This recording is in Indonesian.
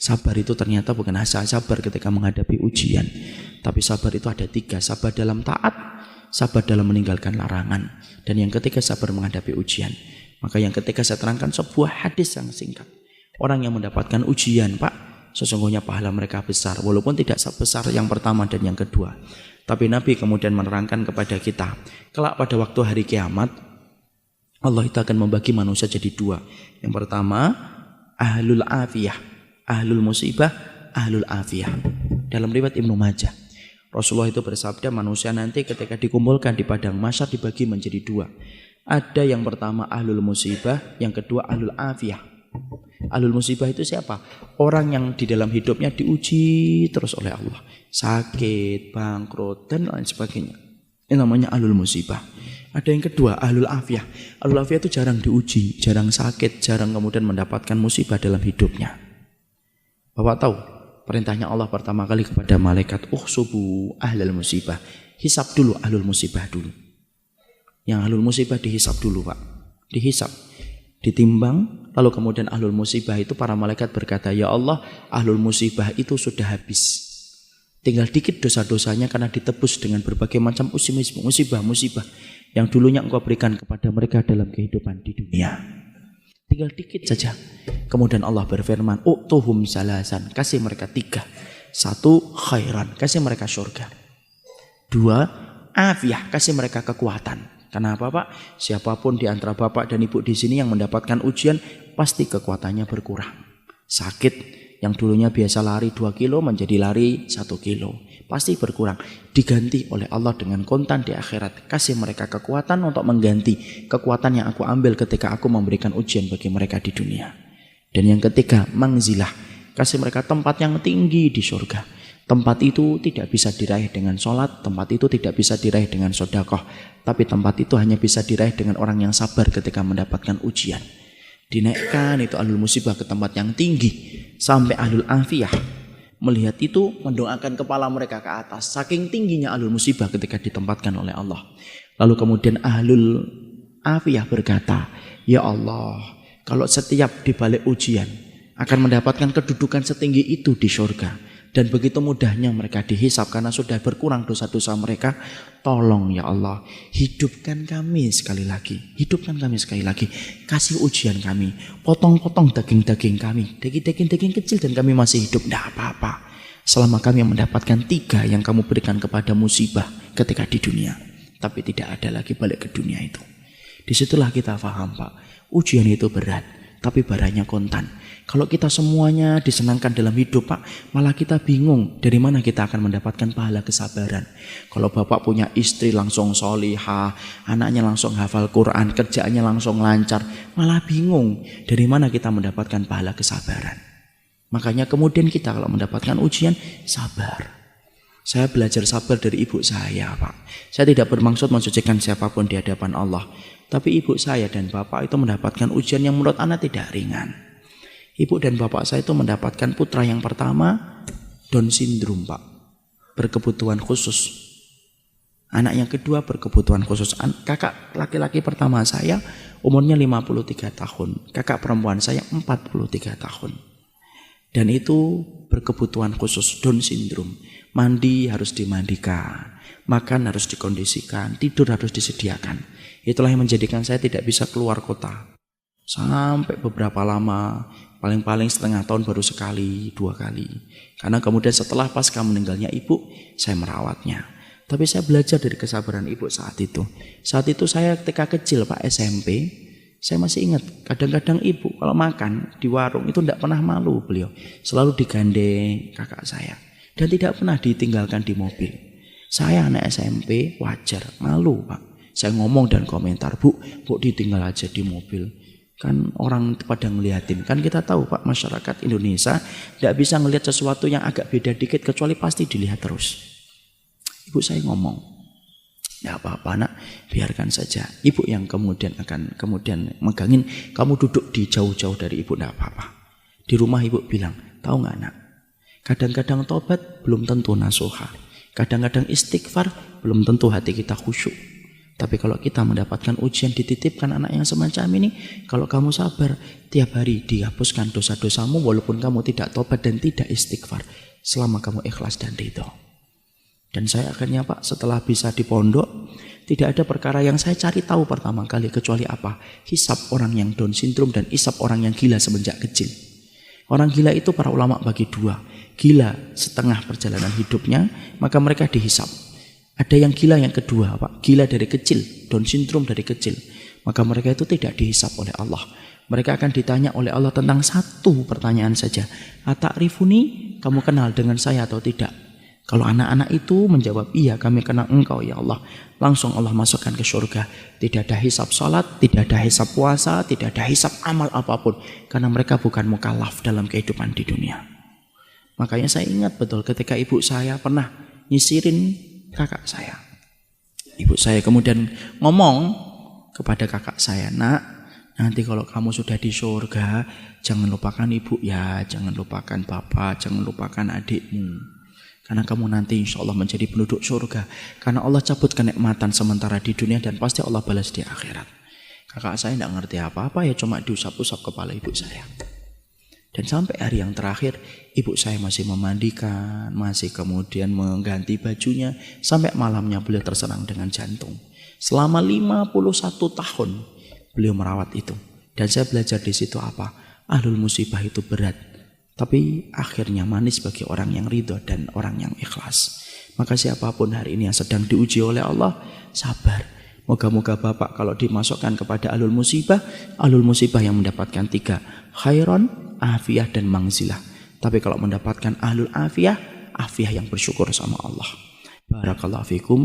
Sabar itu ternyata bukan hanya sabar ketika menghadapi ujian, tapi sabar itu ada 3, sabar dalam taat, sabar dalam meninggalkan larangan, dan yang ketiga sabar menghadapi ujian. Maka yang ketiga saya terangkan sebuah hadis yang singkat. Orang yang mendapatkan ujian, Pak, sesungguhnya pahala mereka besar, walaupun tidak sebesar yang pertama dan yang kedua. Tapi Nabi kemudian menerangkan kepada kita, kelak pada waktu hari kiamat, Allah itu akan membagi manusia jadi 2. Yang pertama, ahlul afiyah, ahlul musibah, ahlul afiyah. Dalam riwayat Ibnu Majah, Rasulullah itu bersabda, manusia nanti ketika dikumpulkan di padang mahsyar dibagi menjadi 2. Ada yang pertama ahlul musibah, yang kedua ahlul afiyah. Ahlul musibah itu siapa? Orang yang di dalam hidupnya diuji terus oleh Allah, sakit, bangkrut, dan lain sebagainya. Ini namanya ahlul musibah. Ada yang kedua, ahlul afiyah. Ahlul afiyah itu jarang diuji, jarang sakit, jarang kemudian mendapatkan musibah dalam hidupnya. Bapak tahu perintahnya Allah pertama kali kepada malaikat, uhsubu ahlul musibah. Hisab dulu ahlul musibah dulu. Yang ahlul musibah dihisab dulu, Pak. Dihisab, ditimbang, lalu kemudian ahlul musibah itu para malaikat berkata, ya Allah, ahlul musibah itu sudah habis. Tinggal dikit dosa-dosanya karena ditebus dengan berbagai macam musibah-musibah yang dulunya engkau berikan kepada mereka dalam kehidupan di dunia. Tinggal dikit saja. Kemudian Allah berfirman, u'tuhum salasan, kasih mereka 3. 1, khairan, kasih mereka surga. 2, afiyah, kasih mereka kekuatan. Kenapa, Pak? Siapapun di antara Bapak dan Ibu di sini yang mendapatkan ujian, pasti kekuatannya berkurang. Sakit, yang dulunya biasa lari 2 kilo menjadi lari 1 kilo. Pasti berkurang. Diganti oleh Allah dengan kontan di akhirat. Kasih mereka kekuatan untuk mengganti kekuatan yang aku ambil ketika aku memberikan ujian bagi mereka di dunia. Dan yang ketiga, mangzilah. Kasih mereka tempat yang tinggi di surga. Tempat itu tidak bisa diraih dengan sholat, tempat itu tidak bisa diraih dengan sedekah, tapi tempat itu hanya bisa diraih dengan orang yang sabar ketika mendapatkan ujian. Dinaikkan itu ahlul musibah ke tempat yang tinggi, sampai ahlul afiyah melihat itu mendoakan kepala mereka ke atas, saking tingginya ahlul musibah ketika ditempatkan oleh Allah. Lalu kemudian ahlul afiyah berkata, ya Allah, kalau setiap dibalik ujian akan mendapatkan kedudukan setinggi itu di surga, dan begitu mudahnya mereka dihisab karena sudah berkurang dosa-dosa mereka, tolong ya Allah, hidupkan kami sekali lagi, hidupkan kami sekali lagi, kasih ujian kami, potong-potong daging-daging kami, daging-daging kecil dan kami masih hidup, tidak apa-apa, selama kami mendapatkan 3 yang kamu berikan kepada musibah ketika di dunia, tapi tidak ada lagi balik ke dunia itu. Disitulah kita paham, Pak, ujian itu berat, tapi barangnya kontan. Kalau kita semuanya disenangkan dalam hidup, Pak, malah kita bingung dari mana kita akan mendapatkan pahala kesabaran. Kalau Bapak punya istri langsung solihah, anaknya langsung hafal Quran, kerjaannya langsung lancar, malah bingung dari mana kita mendapatkan pahala kesabaran. Makanya kemudian kita kalau mendapatkan ujian, sabar. Saya belajar sabar dari ibu saya, Pak. Saya tidak bermaksud mensucikan siapapun di hadapan Allah, tapi ibu saya dan bapak itu mendapatkan ujian yang menurut anak tidak ringan. Ibu dan bapak saya itu mendapatkan putra yang pertama Down syndrome, Pak, berkebutuhan khusus. Anak yang kedua berkebutuhan khusus. Kakak laki-laki pertama saya umurnya 53 tahun, kakak perempuan saya 43 tahun. Dan itu berkebutuhan khusus, Down syndrome. Mandi harus dimandikan, makan harus dikondisikan, tidur harus disediakan. Itulah yang menjadikan saya tidak bisa keluar kota sampai beberapa lama, paling-paling setengah tahun baru sekali, 2 kali. Karena kemudian setelah pasca meninggalnya ibu, saya merawatnya. Tapi saya belajar dari kesabaran ibu saat itu. Saat itu saya ketika kecil, Pak, SMP, saya masih ingat, kadang-kadang ibu kalau makan di warung itu tidak pernah malu beliau. Selalu digandeng kakak saya. Dan tidak pernah ditinggalkan di mobil. Saya anak SMP, wajar, malu, Pak. Saya ngomong dan komentar, Bu ditinggal aja di mobil. Kan orang pada ngeliatin. Kan kita tahu, Pak, masyarakat Indonesia tidak bisa ngelihat sesuatu yang agak beda dikit, kecuali pasti dilihat terus. Ibu saya ngomong, tidak apa-apa nak, biarkan saja. Ibu yang kemudian akan megangin, kamu duduk di jauh-jauh dari ibu, tidak apa-apa. Di rumah ibu bilang, tahu nggak nak, kadang-kadang tobat belum tentu nasuha, kadang-kadang istighfar belum tentu hati kita khusyuk. Tapi kalau kita mendapatkan ujian, dititipkan anak yang semacam ini, kalau kamu sabar, tiap hari dihapuskan dosa-dosamu walaupun kamu tidak tobat dan tidak istighfar, selama kamu ikhlas dan ridho. Dan saya akhirnya Pak, setelah bisa di pondok, tidak ada perkara yang saya cari tahu pertama kali kecuali apa? Hisab orang yang Down syndrome dan hisab orang yang gila semenjak kecil. Orang gila itu para ulama bagi dua. Gila setengah perjalanan hidupnya, maka mereka dihisab. Ada yang gila yang kedua, Pak. Gila dari kecil, Down syndrome dari kecil. Maka mereka itu tidak dihisab oleh Allah. Mereka akan ditanya oleh Allah tentang satu pertanyaan saja. Ata'rifuni, kamu kenal dengan saya atau tidak? Kalau anak-anak itu menjawab, iya kami kenal engkau ya Allah. Langsung Allah masukkan ke surga. Tidak ada hisab salat, tidak ada hisab puasa, tidak ada hisab amal apapun. Karena mereka bukan mukallaf dalam kehidupan di dunia. Makanya saya ingat betul ketika ibu saya pernah nyisirin kakak saya. Ibu saya kemudian ngomong kepada kakak saya, nak, nanti kalau kamu sudah di surga, jangan lupakan ibu ya, jangan lupakan bapak, jangan lupakan adikmu. Karena kamu nanti insya Allah menjadi penduduk surga. Karena Allah cabut kenikmatan sementara di dunia dan pasti Allah balas di akhirat. Kakak saya tidak ngerti apa-apa ya, cuma diusap-usap kepala ibu saya. Dan sampai hari yang terakhir, ibu saya masih memandikan, masih kemudian mengganti bajunya, sampai malamnya beliau terserang dengan jantung. Selama 51 tahun beliau merawat itu. Dan saya belajar di situ apa? Ahlul musibah itu berat, tapi akhirnya manis bagi orang yang ridho dan orang yang ikhlas. Maka siapapun hari ini yang sedang diuji oleh Allah, sabar. Moga-moga Bapak kalau dimasukkan kepada ahlul musibah yang mendapatkan 3, khairon, afiyah dan mangzilah. Tapi kalau mendapatkan ahlul afiyah yang bersyukur sama Allah. Barakallahu fikum.